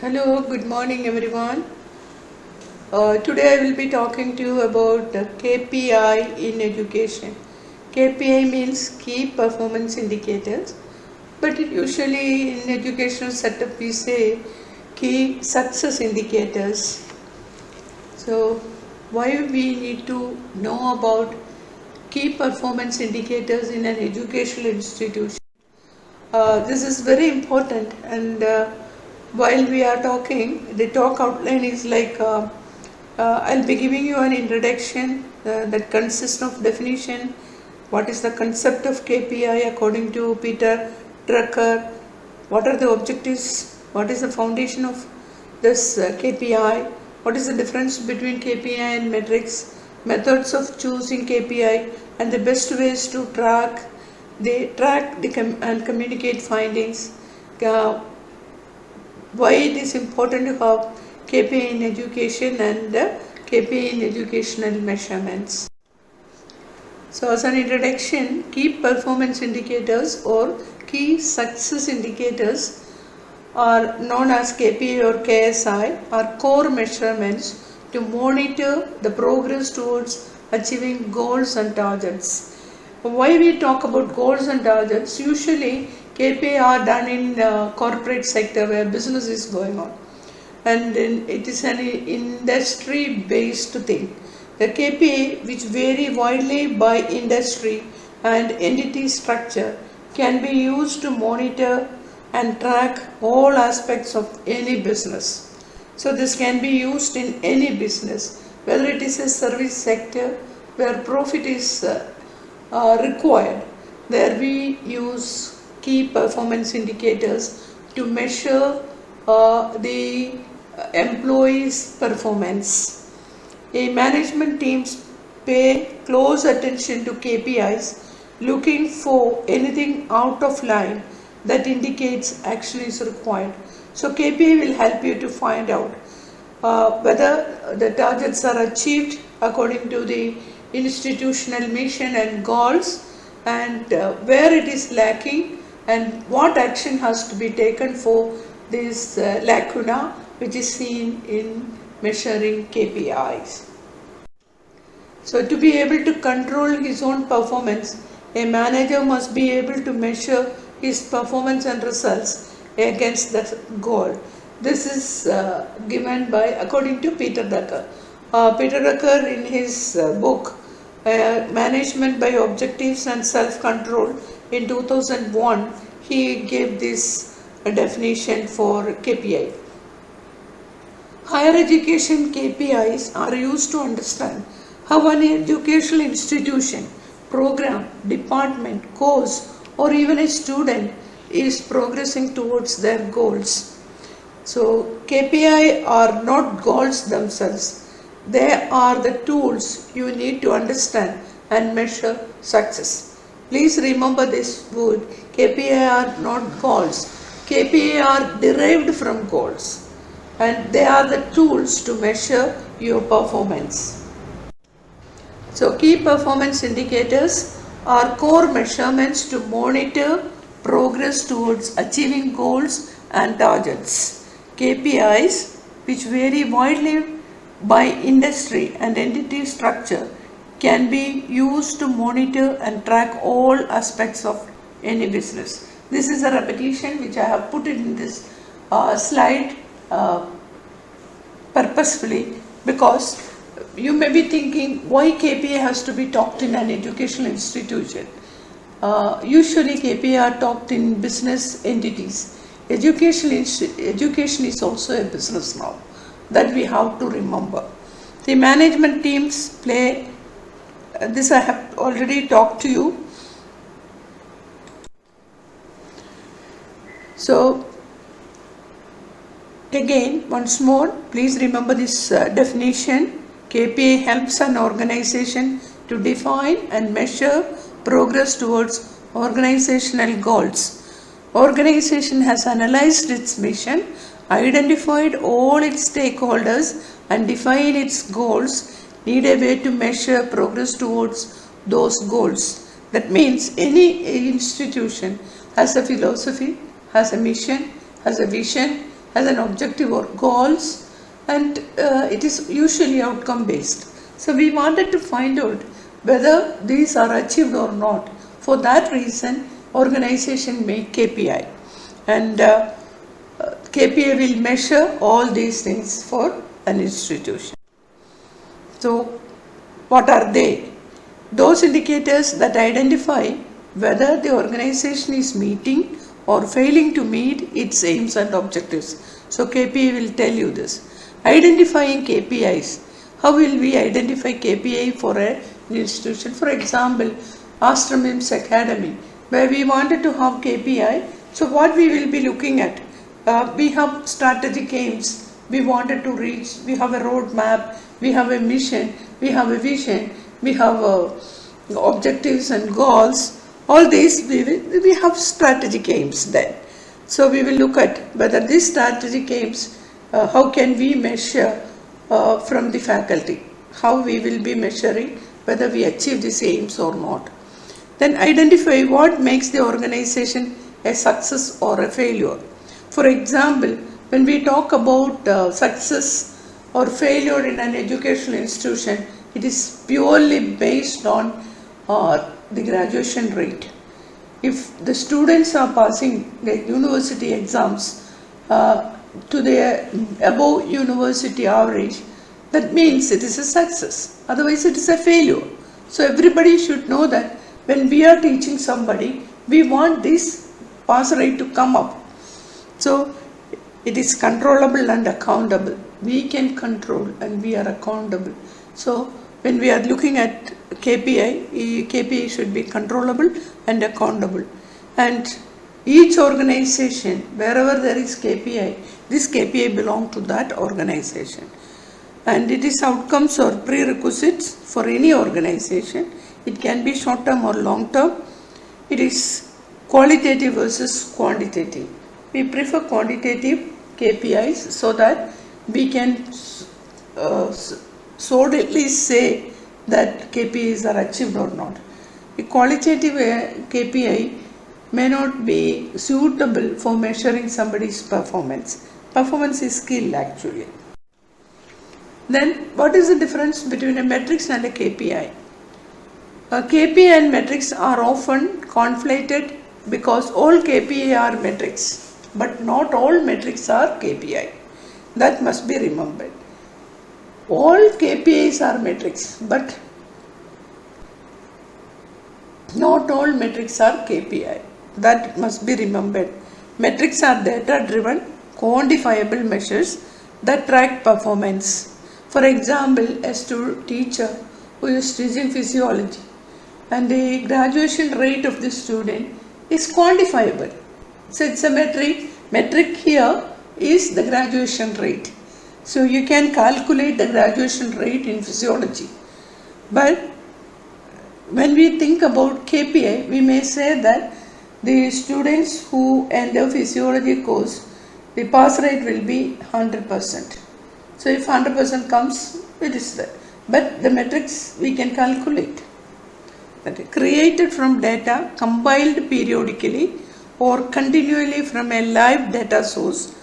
Hello, good morning everyone. Today I will be talking to you about KPI in education. KPI means Key Performance Indicators, but usually in educational setup we say Key Success Indicators. So why we need to know about Key Performance Indicators in an educational institution? This is very important, and while we are talking, the talk outline is like I'll be giving you an introduction that consists of definition, what is the concept of KPI according to Peter Drucker, what are the objectives, what is the foundation of this KPI, what is the difference between KPI and metrics, methods of choosing KPI, and the best ways to track and communicate findings, why it is important to have KPI in education and KPI in educational measurements. So as an introduction, key performance indicators or key success indicators are known as KPI or KSI, are core measurements to monitor the progress towards achieving goals and targets. Why we talk about goals and targets? Usually KPI are done in corporate sector where business is going on, and it is an industry based thing. The KPI, which vary widely by industry and entity structure, can be used to monitor and track all aspects of any business. So this can be used in any business, whether it is a service sector where profit is required. There we use key performance indicators to measure the employees' performance. Management teams pay close attention to KPIs, looking for anything out of line that indicates action is required. So KPI will help you to find out whether the targets are achieved according to the institutional mission and goals, and where it is lacking and what action has to be taken for this lacuna which is seen in measuring KPIs. So to be able to control his own performance, a manager must be able to measure his performance and results against the goal. This is given by, according to Peter Drucker. Peter Drucker in his book Management by Objectives and Self-Control in 2001, he gave this definition for KPI. Higher education KPIs are used to understand how an educational institution, program, department, course, or even a student is progressing towards their goals. So KPI are not goals themselves. They are the tools you need to understand and measure success. Please remember this word. KPI are not goals. KPI are derived from goals, and they are the tools to measure your performance. So key performance indicators are core measurements to monitor progress towards achieving goals and targets. KPIs, which vary widely by industry and entity structure, can be used to monitor and track all aspects of any business. This is a repetition which I have put in this slide purposefully, because you may be thinking why KPI has to be taught in an educational institution. Usually KPI are taught in business entities. Education is also a business now. That we have to remember. The management teams play, this I have already talked to you. So again, once more, please remember this definition. KPI helps an organization to define and measure progress towards organizational goals. Organization has analyzed its mission, identified all its stakeholders, and defined its goals, need a way to measure progress towards those goals. That means any institution has a philosophy, has a mission, has a vision, as an objective or goals, and it is usually outcome based. So we wanted to find out whether these are achieved or not. For that reason, organization make KPI, and KPI will measure all these things for an institution. So what are they? Those indicators that identify whether the organization is meeting or failing to meet its aims and objectives. So KPI will tell you this. Identifying KPIs. How will we identify KPI for an institution? For example, Ashramim's Academy, where we wanted to have KPI. So what we will be looking at? We have strategic aims we wanted to reach. We have a roadmap. We have a mission. We have a vision. We have objectives and goals. All these we have strategic aims then. So we will look at whether these strategic aims, how can we measure from the faculty, how we will be measuring whether we achieve these aims or not. Then identify what makes the organization a success or a failure. For example, when we talk about success or failure in an educational institution, it is purely based on the graduation rate. If the students are passing the university exams to the above university average, that means it is a success. Otherwise, it is a failure. So everybody should know that when we are teaching somebody, we want this pass rate to come up. So it is controllable and accountable. We can control and we are accountable. So when we are looking at KPI should be controllable and accountable. And each organization, wherever there is KPI, this KPI belongs to that organization. And it is outcomes or prerequisites for any organization. It can be short term or long term. It is qualitative versus quantitative. We prefer quantitative KPIs so that we can solidly say that KPIs are achieved or not. A qualitative KPI may not be suitable for measuring somebody's performance. Performance is skill actually. Then what is the difference between a matrix and a KPI? A KPI and metrics are often conflated because all KPI are metrics, but not all metrics are KPI. That must be remembered. All KPIs are metrics, but not all metrics are KPI. That must be remembered. Metrics are data-driven, quantifiable measures that track performance. For example, a teacher who is teaching physiology and the graduation rate of the student is quantifiable. So it's a metric. Metric here is the graduation rate. So you can calculate the graduation rate in physiology. But when we think about KPI, we may say that the students who enter physiology course, the pass rate will be 100%. So if 100% comes, it is there. But the metrics we can calculate. That created from data, compiled periodically or continually from a live data source.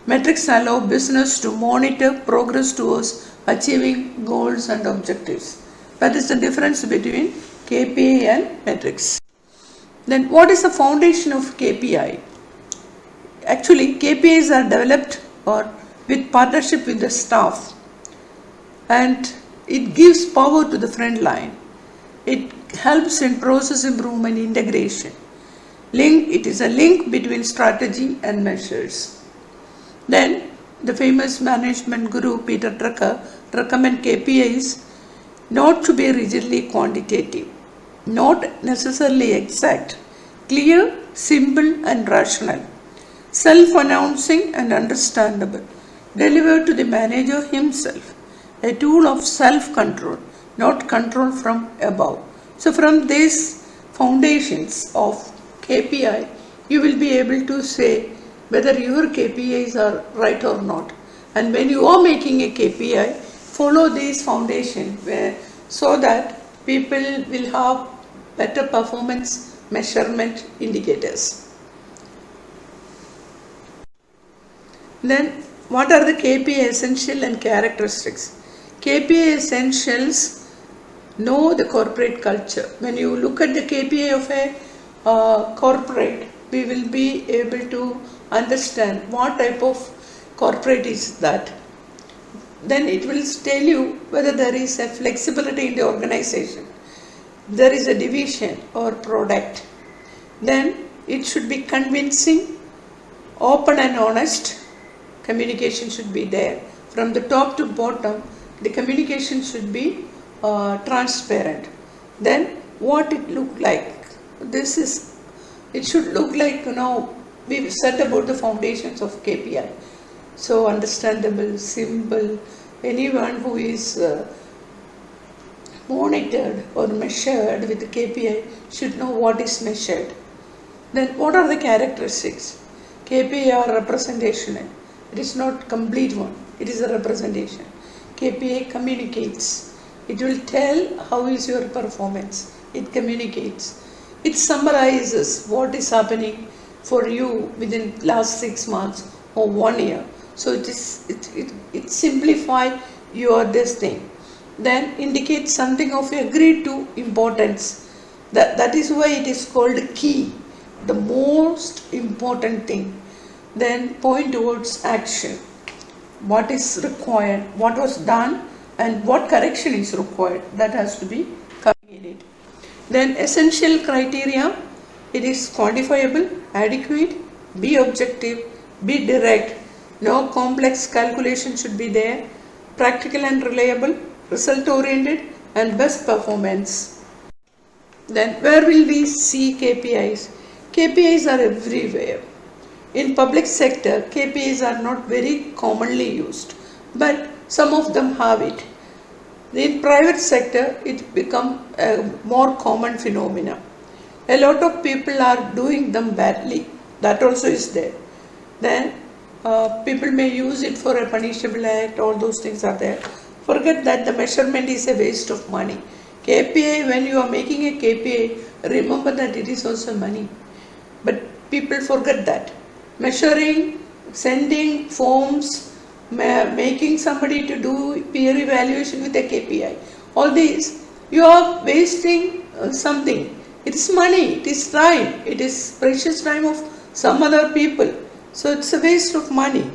Metrics allow business to monitor progress towards achieving goals and objectives. That is the difference between KPI and metrics. Then what is the foundation of KPI? Actually, KPIs are developed with partnership with the staff, and it gives power to the front line. It helps in process improvement integration. It is a link between strategy and measures. Then the famous management guru Peter Drucker recommend KPIs not to be rigidly quantitative, not necessarily exact, clear, simple and rational, self-announcing and understandable, delivered to the manager himself, a tool of self-control, not control from above. So from these foundations of KPI, you will be able to say whether your KPIs are right or not. And when you are making a KPI, follow these foundations so that people will have better performance measurement indicators. Then what are the KPI essential and characteristics? KPI essentials know the corporate culture. When you look at the KPI of a corporate, we will be able to understand what type of corporate is that. Then it will tell you whether there is a flexibility in the organization, there is a division or product. Then it should be convincing, open and honest. Communication should be there. From the top to bottom, the communication should be transparent. Then what it look like? It should look like, we've said about the foundations of KPI. So understandable, simple, anyone who is monitored or measured with the KPI should know what is measured. Then what are the characteristics? KPI are representational. It is not complete one. It is a representation. KPI communicates. It will tell how is your performance. It communicates. It summarizes what is happening for you within last 6 months or 1 year. So it simplify your this thing. Then indicates something of agreed to importance. That is why it is called key, the most important thing. Then point towards action. What is required, what was done, and what correction is required. That has to be coming in it. Then essential criteria. It is quantifiable, adequate, be objective, be direct. No complex calculation should be there. Practical and reliable, result oriented, and best performance. Then where will we see KPIs? KPIs are everywhere. In public sector, KPIs are not very commonly used, but some of them have it. In private sector, it become a more common phenomena. A lot of people are doing them badly. That also is there. Then people may use it for a punishable act. All those things are there. Forget that the measurement is a waste of money. KPI, when you are making a KPI, remember that it is also money. But people forget that. Measuring, sending forms, making somebody to do peer evaluation with a KPI. All these, you are wasting something. It is money, it is time, it is precious time of some other people. So it's a waste of money.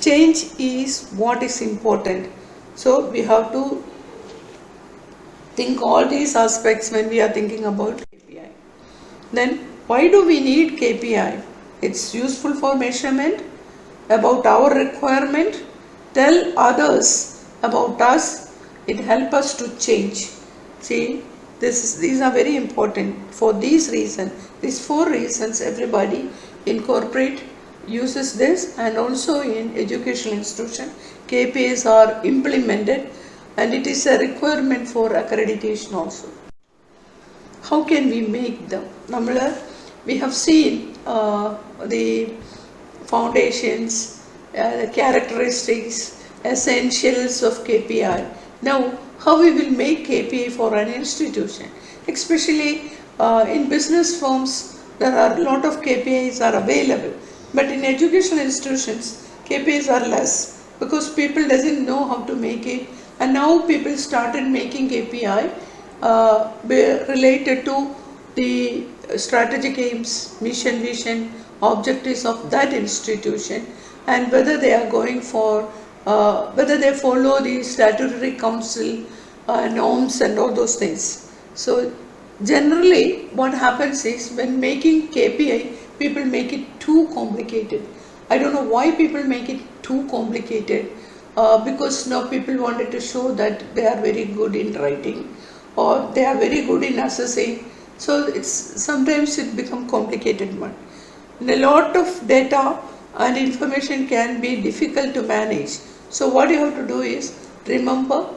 Change is what is important. So we have to think all these aspects when we are thinking about KPI. Then why do we need KPI? It's useful for measurement, about our requirement, tell others about us, it helps us to change. See, these are very important. For these reasons, these 4 reasons, everybody in corporate uses this, and also in educational institution, KPIs are implemented, and it is a requirement for accreditation also. How can we make them? We have seen the foundations, the characteristics, essentials of KPI. Now, how we will make KPI for an institution? Especially in business firms, there are a lot of KPIs are available. But in educational institutions, KPIs are less because people doesn't know how to make it. And now people started making KPI related to the strategic aims, mission, vision, objectives of that institution, and whether they are going for, whether they follow the statutory council norms and all those things. So generally what happens is when making KPI, people make it too complicated. I don't know why people make it too complicated, because now people wanted to show that they are very good in writing or they are very good in assessing. So sometimes it becomes complicated one. And a lot of data and information can be difficult to manage. So what you have to do is remember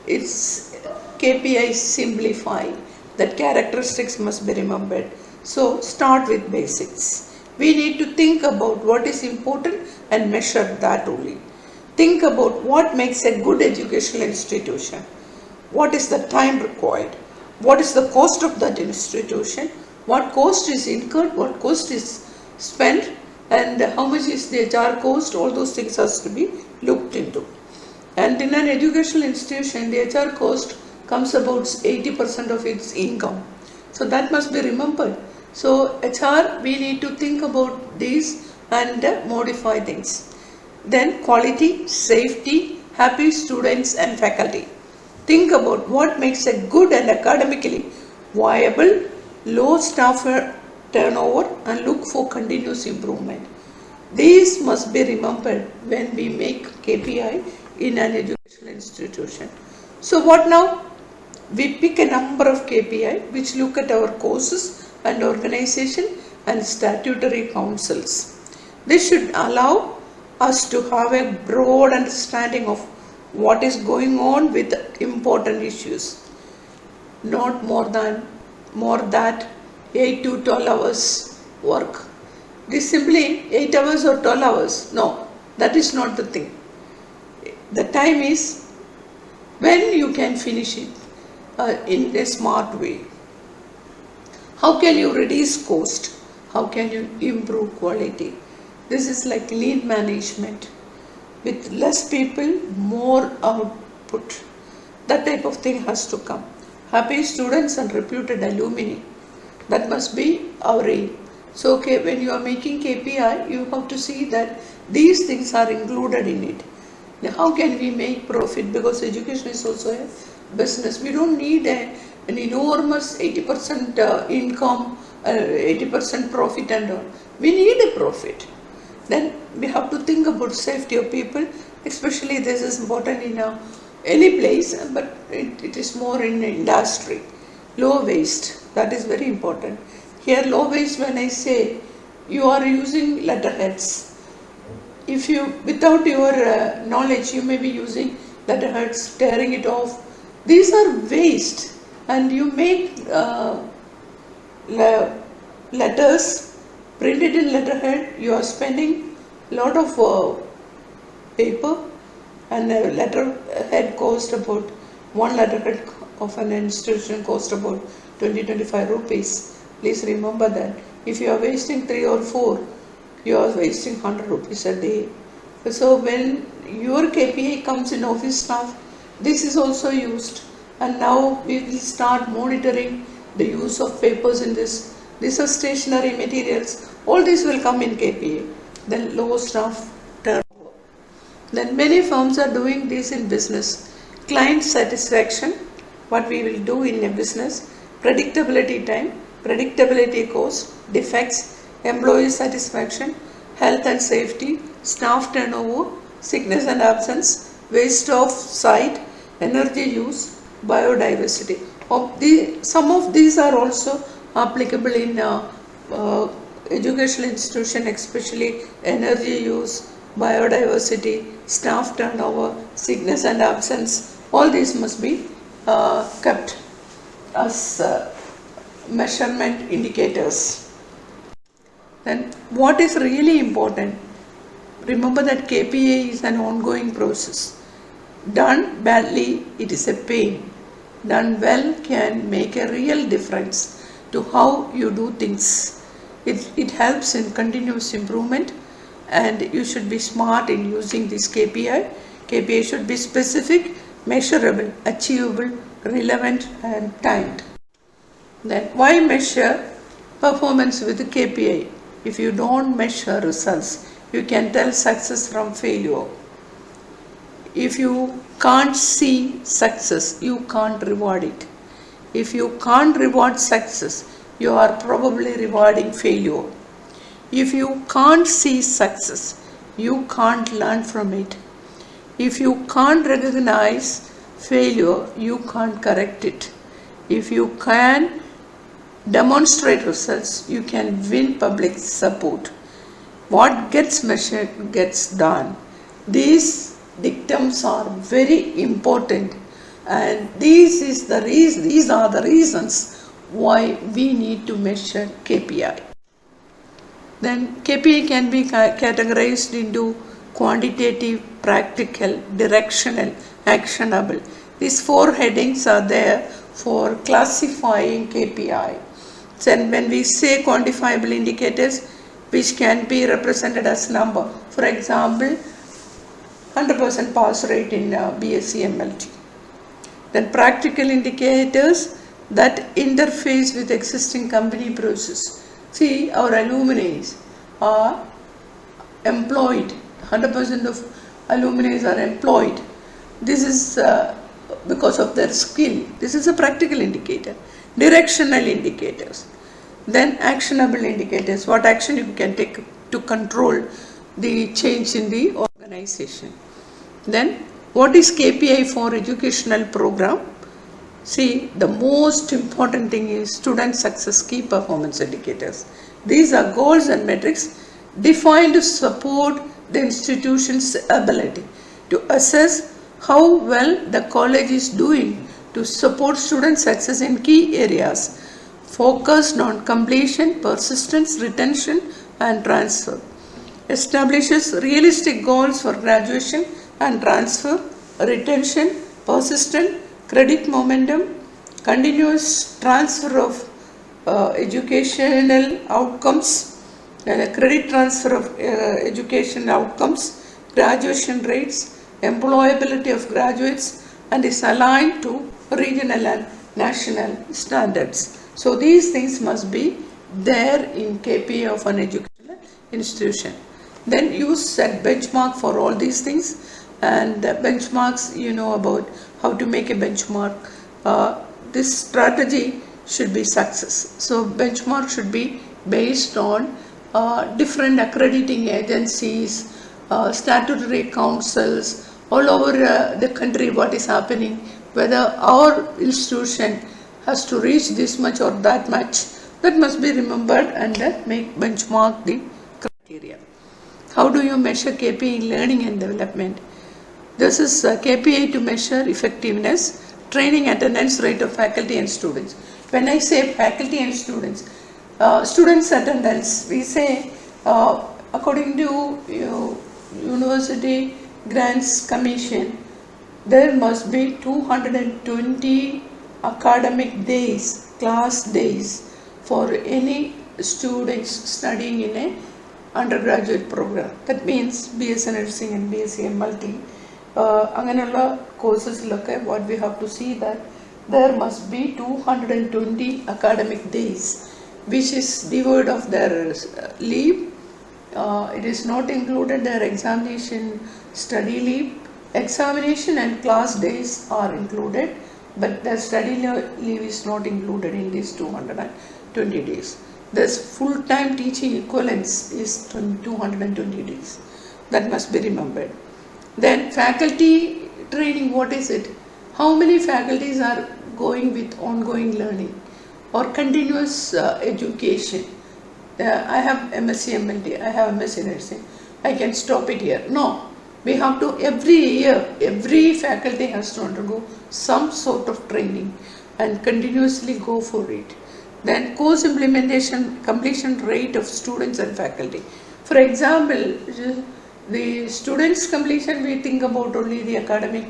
it's KPI simplify. That characteristics must be remembered. So start with basics. We need to think about what is important and measure that only. Think about what makes a good educational institution. What is the time required? What is the cost of that institution? What cost is incurred? What cost is spent? and how much is the HR cost, all those things has to be looked into. And in an educational institution, the HR cost comes about 80% of its income. So that must be remembered. So HR, we need to think about these and modify things. Then quality, safety, happy students and faculty. Think about what makes a good and academically viable, low staff turnover, and look for continuous improvement. These must be remembered when we make KPI in an educational institution. So what now? We pick a number of KPI which look at our courses and organization and statutory councils. This should allow us to have a broad understanding of what is going on with important issues. Not more than 8 to 12 hours work. This simply 8 hours or 12 hours. No, that is not the thing. The time is when you can finish it in a smart way. How can you reduce cost? How can you improve quality? This is like lean management. With less people, more output. That type of thing has to come. Happy students and reputed alumni. That must be our aim. So when you are making KPI, you have to see that these things are included in it. Now, how can we make profit? Because education is also a business. We don't need an enormous 80% income, 80% profit and all. We need a profit. Then we have to think about safety of people, especially this is important in any place, but it is more in industry. Low waste, that is very important. Here low waste, when I say you are using letterheads, if you, without your knowledge, you may be using letterheads, tearing it off. These are waste, and you make letters printed in letterhead. You are spending a lot of paper, and a letterhead cost about, one letterhead of an institution cost about 20-25 rupees. Please remember that. If you are wasting 3 or 4, you are wasting 100 rupees a day. So when your KPI comes in office staff, this is also used. And now we will start monitoring the use of papers in this. These are stationary materials. All this will come in KPI. Then low staff turnover. Then many firms are doing this in business. Client satisfaction, what we will do in a business. Predictability time, predictability cost, defects, employee satisfaction, health and safety, staff turnover, sickness and absence, waste of site, energy use, biodiversity. Some of these are also applicable in educational institution, especially energy use, biodiversity, staff turnover, sickness and absence. All these must be kept as measurement indicators. Then what is really important? Remember that KPI is an ongoing process. Done badly, it is a pain. Done well can make a real difference to how you do things. It helps in continuous improvement, and you should be smart in using this KPI. KPI should be specific, measurable, achievable, relevant and timed. Then why measure performance with KPI? If you don't measure results, you can tell success from failure. If you can't see success, you can't reward it. If you can't reward success, you are probably rewarding failure. If you can't see success, you can't learn from it. If you can't recognize failure, you can't correct it. If you can demonstrate results, you can win public support. What gets measured gets done. These dictums are very important, and these are the reasons why we need to measure KPI. Then KPI can be categorized into quantitative, practical, directional, actionable. These 4 headings are there for classifying KPI. So when we say quantifiable indicators, which can be represented as number. For example, 100% pass rate in BSc MLT. Then practical indicators that interface with existing company process. See, our alumni are employed. 100% of alumni are employed. This is because of their skill. This is a practical indicator. Directional indicators. Then actionable indicators. What action you can take to control the change in the organization. Then what is KPI for educational program? See, the most important thing is student success key performance indicators. These are goals and metrics defined to support the institution's ability to assess how well the college is doing to support student success in key areas focused on completion, persistence, retention and transfer. Establishes realistic goals for graduation and transfer, retention, persistent, credit momentum, continuous transfer of educational outcomes, credit transfer of education outcomes, graduation rates, employability of graduates, and is aligned to regional and national standards. So these things must be there in KPI of an educational institution. Then you set benchmark for all these things, and benchmarks, you know about how to make a benchmark. This strategy should be success. So benchmark should be based on different accrediting agencies, statutory councils all over the country, what is happening, whether our institution has to reach this much or that much. That must be remembered and make benchmark the criteria. How do you measure KPI in learning and development? This is KPI to measure effectiveness, training, attendance rate of faculty and students. When I say faculty and students, students attendance, we say according to University Grants Commission, there must be 220 academic days, class days for any students studying in a undergraduate program. That means BSc Nursing and BSc MLT. Anganalla courses look at what we have to see that there must be 220 academic days, which is devoid of their leave. It is not included their examination study leave. Examination and class days are included, but their study leave is not included in these 220 days. This full-time teaching equivalence is 220 days. That must be remembered. Then faculty training, what is it? How many faculties are going with ongoing learning or continuous education? I have MSc MLT, I have MSc Nursing. I can stop it here. No. We have to, every year, every faculty has to undergo some sort of training and continuously go for it. Then course implementation, completion rate of students and faculty. For example, the students' completion, we think about only the academic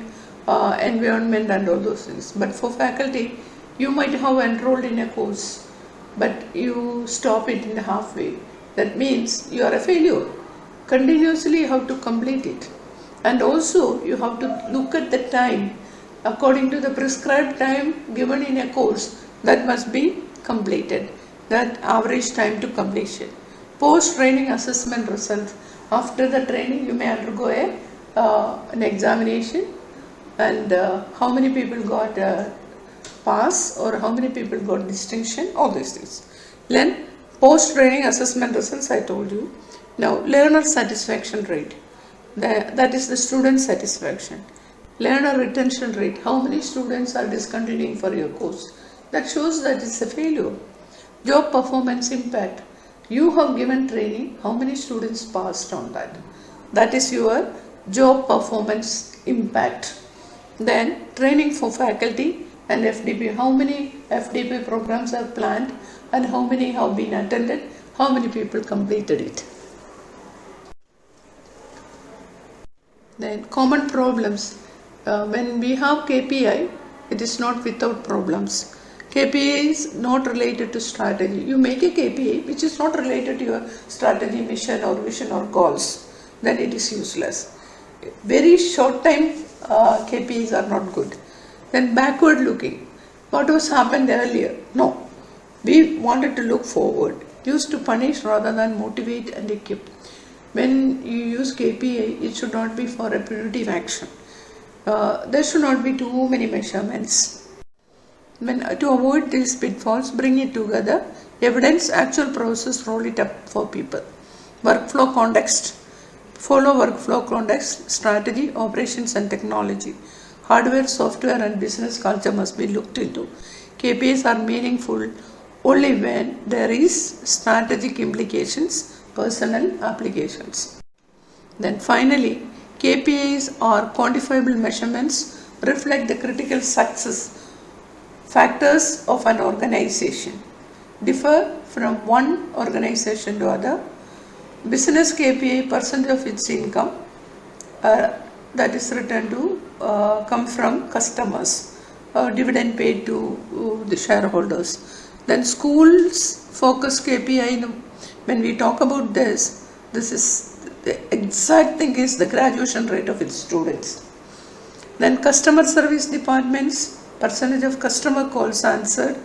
environment and all those things. But for faculty, you might have enrolled in a course, but you stop it in the halfway. That means you are a failure. Continuously you have to complete it. And also you have to look at the time according to the prescribed time given in a course that must be completed, that average time to completion. Post-training assessment result. After the training you may undergo an examination, and how many people got pass or how many people got distinction, all these things. Then post-training assessment results I told you. Now learner satisfaction rate. That is the student satisfaction. Learner retention rate. How many students are discontinuing for your course? That shows that it's a failure. Job performance impact. You have given training. How many students passed on that? That is your job performance impact. Then training for faculty and FDP. How many FDP programs are planned and how many have been attended? How many people completed it? Then common problems. When we have KPI, it is not without problems. KPI is not related to strategy. You make a KPI which is not related to your strategy, mission or vision or goals, then it is useless. Very short time KPIs are not good. Then backward looking. What was happened earlier? No. We wanted to look forward. Used to punish rather than motivate and equip. When you use KPI, it should not be for a punitive action. There should not be too many measurements. To avoid these pitfalls, bring it together. Evidence, actual process, roll it up for people. Workflow context. Follow workflow context, strategy, operations and technology. Hardware, software and business culture must be looked into. KPIs are meaningful only when there is strategic implications, personal applications. Then finally, KPIs or quantifiable measurements reflect the critical success factors of an organization. Differ from one organization to other. Business KPI, percentage of its income that is returned to come from customers, dividend paid to the shareholders. Then schools focus KPI, when we talk about this is the exact thing is the graduation rate of its students. Then customer service departments, percentage of customer calls answered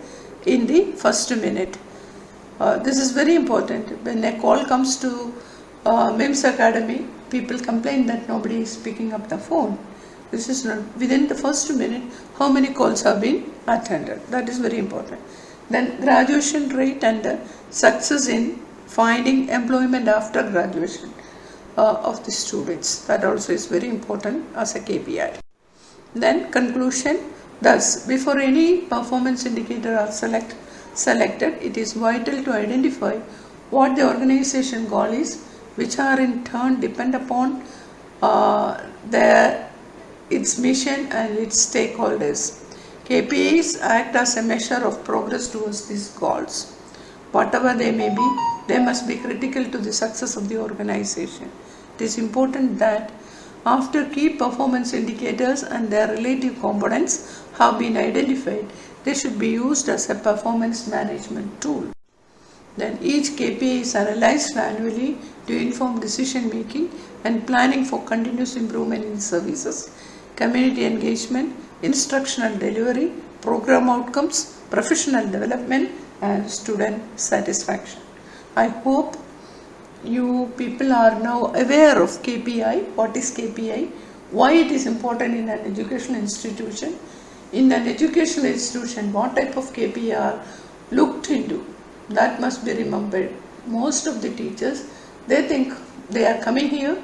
in the first minute. This is very important. When a call comes to MIMS Academy, people complain that nobody is picking up the phone. This is not within the first minute how many calls have been attended. That is very important. Then graduation rate and success in finding employment after graduation of the students. That also is very important as a KPI. Then conclusion. Thus, before any performance indicator are selected, it is vital to identify what the organization goal is, which are in turn depend upon its mission and its stakeholders. KPIs act as a measure of progress towards these goals. Whatever they may be, they must be critical to the success of the organization. It is important that after key performance indicators and their relative components have been identified, they should be used as a performance management tool. Then each KPI is analyzed annually to inform decision making and planning for continuous improvement in services, community engagement, instructional delivery, program outcomes, professional development and student satisfaction. I hope you people are now aware of KPI, what is KPI, why it is important in an educational institution. In an educational institution, what type of KPI are looked into, that must be remembered. Most of the teachers, they think they are coming here,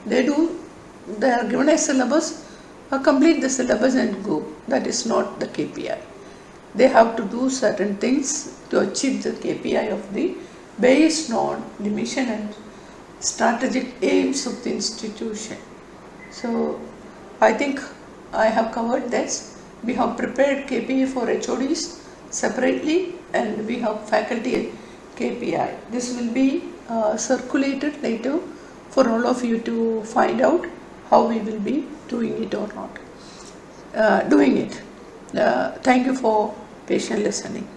they are given a syllabus, complete the syllabus and go. That is not the KPI. They have to do certain things to achieve the KPI of the based on the mission and strategic aims of the institution. So I think I have covered this. We have prepared KPI for HODs separately and we have faculty KPI. This will be circulated later for all of you to find out how we will be doing it or not. Thank you for patient listening.